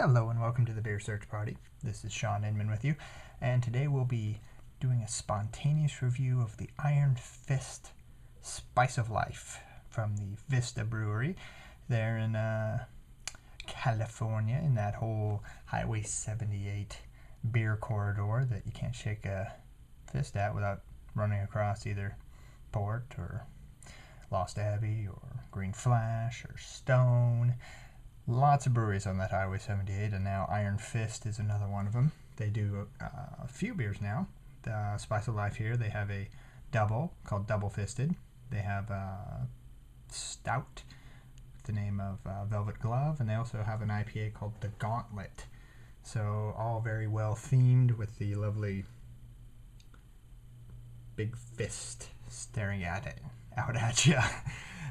Hello and welcome to the Beer Search Party. This is Sean Inman with you, and today we'll be doing a spontaneous review of the Iron Fist Spice of Life from the Vista Brewery there in California, in that whole Highway 78 beer corridor that you can't shake a fist at without running across either Port or Lost Abbey or Green Flash or Stone. Lots of breweries on that Highway 78, and now Iron Fist is another one of them. They do a few beers now. The Spice of Life here, they have a double called Double Fisted. They have a stout with the name of Velvet Glove, and they also have an IPA called the Gauntlet. So all very well themed with the lovely big fist staring out at you.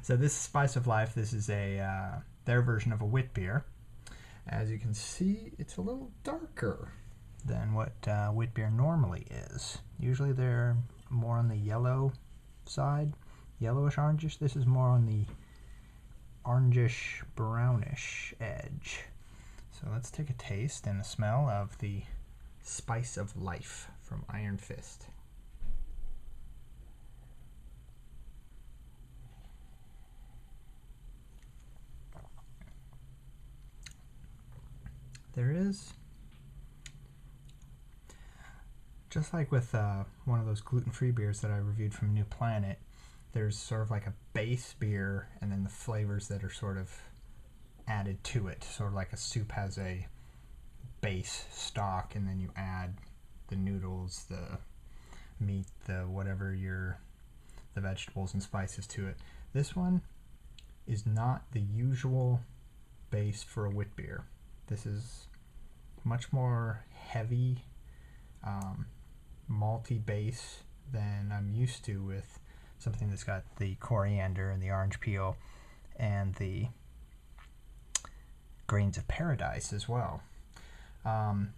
So this Spice of Life, this is their version of a wit beer. As you can see, it's a little darker than what wit beer normally is. Usually they're more on the yellow side, yellowish orangish. This is more on the orangish brownish edge. So let's take a taste and a smell of the Spice of Life from Iron Fist. There is, just like with one of those gluten-free beers that I reviewed from New Planet, there's sort of like a base beer and then the flavors that are sort of added to it. Sort of like a soup has a base stock and then you add the noodles, the meat, the whatever the vegetables and spices to it. This one is not the usual base for a wit beer. This is much more heavy, malty base than I'm used to with something that's got the coriander and the orange peel and the grains of paradise as well. And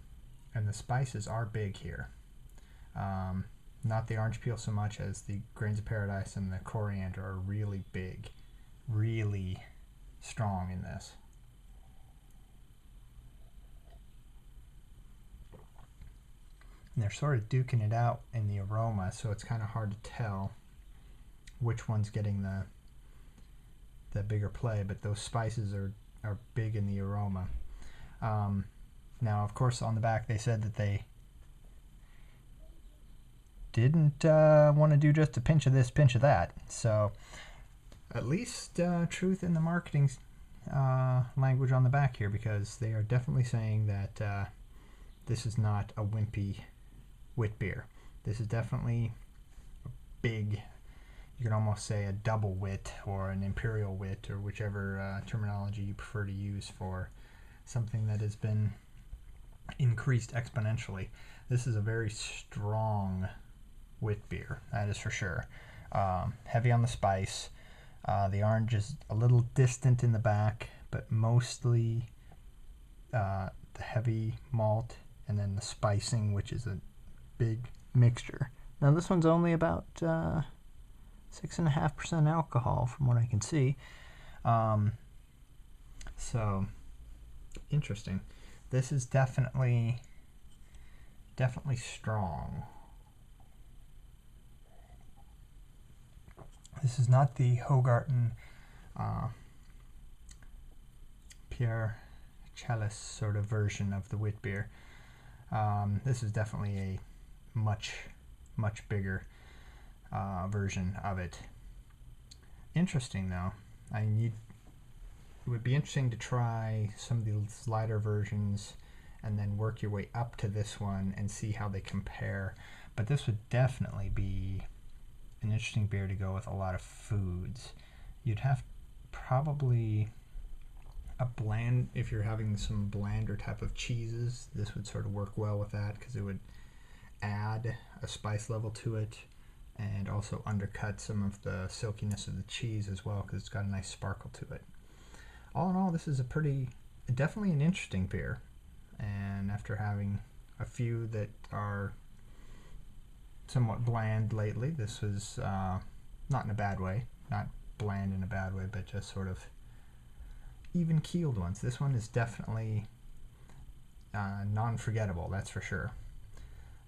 the spices are big here. Not the orange peel so much as the grains of paradise and the coriander are really big, really strong in this. And they're sort of duking it out in the aroma, so it's kind of hard to tell which one's getting the bigger play, but those spices are big in the aroma. Now, of course, on the back they said that they didn't want to do just a pinch of this, pinch of that. So at least truth in the marketing language on the back here, because they are definitely saying that this is not a wimpy wit beer. This is definitely a big, you can almost say a double wit or an imperial wit or whichever terminology you prefer to use for something that has been increased exponentially. This is a very strong wit beer, that is for sure. Heavy on the spice. The orange is a little distant in the back, but mostly the heavy malt and then the spicing, which is a big mixture. Now this one's only about 6.5% alcohol from what I can see. So interesting. This is definitely strong. This is not the Hogarten Pierre Chalice sort of version of the wit beer. This is definitely a much bigger version of it. Interesting though. It would be interesting to try some of these lighter versions and then work your way up to this one and see how they compare. But this would definitely be an interesting beer to go with a lot of foods. You'd have probably a bland, if you're having some blander type of cheeses, this would sort of work well with that because it would add a spice level to it and also undercut some of the silkiness of the cheese as well because it's got a nice sparkle to it. All in all, this is definitely an interesting beer, and after having a few that are somewhat bland lately, this was not in a bad way, not bland in a bad way, but just sort of even-keeled ones. This one is definitely non-forgettable, that's for sure.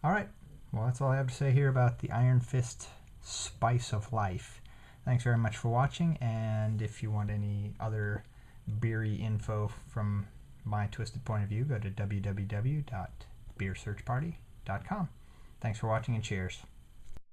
All right, well, that's all I have to say here about the Iron Fist Spice of Life. Thanks very much for watching, and if you want any other beery info from my twisted point of view, go to www.beersearchparty.com. Thanks for watching, and cheers.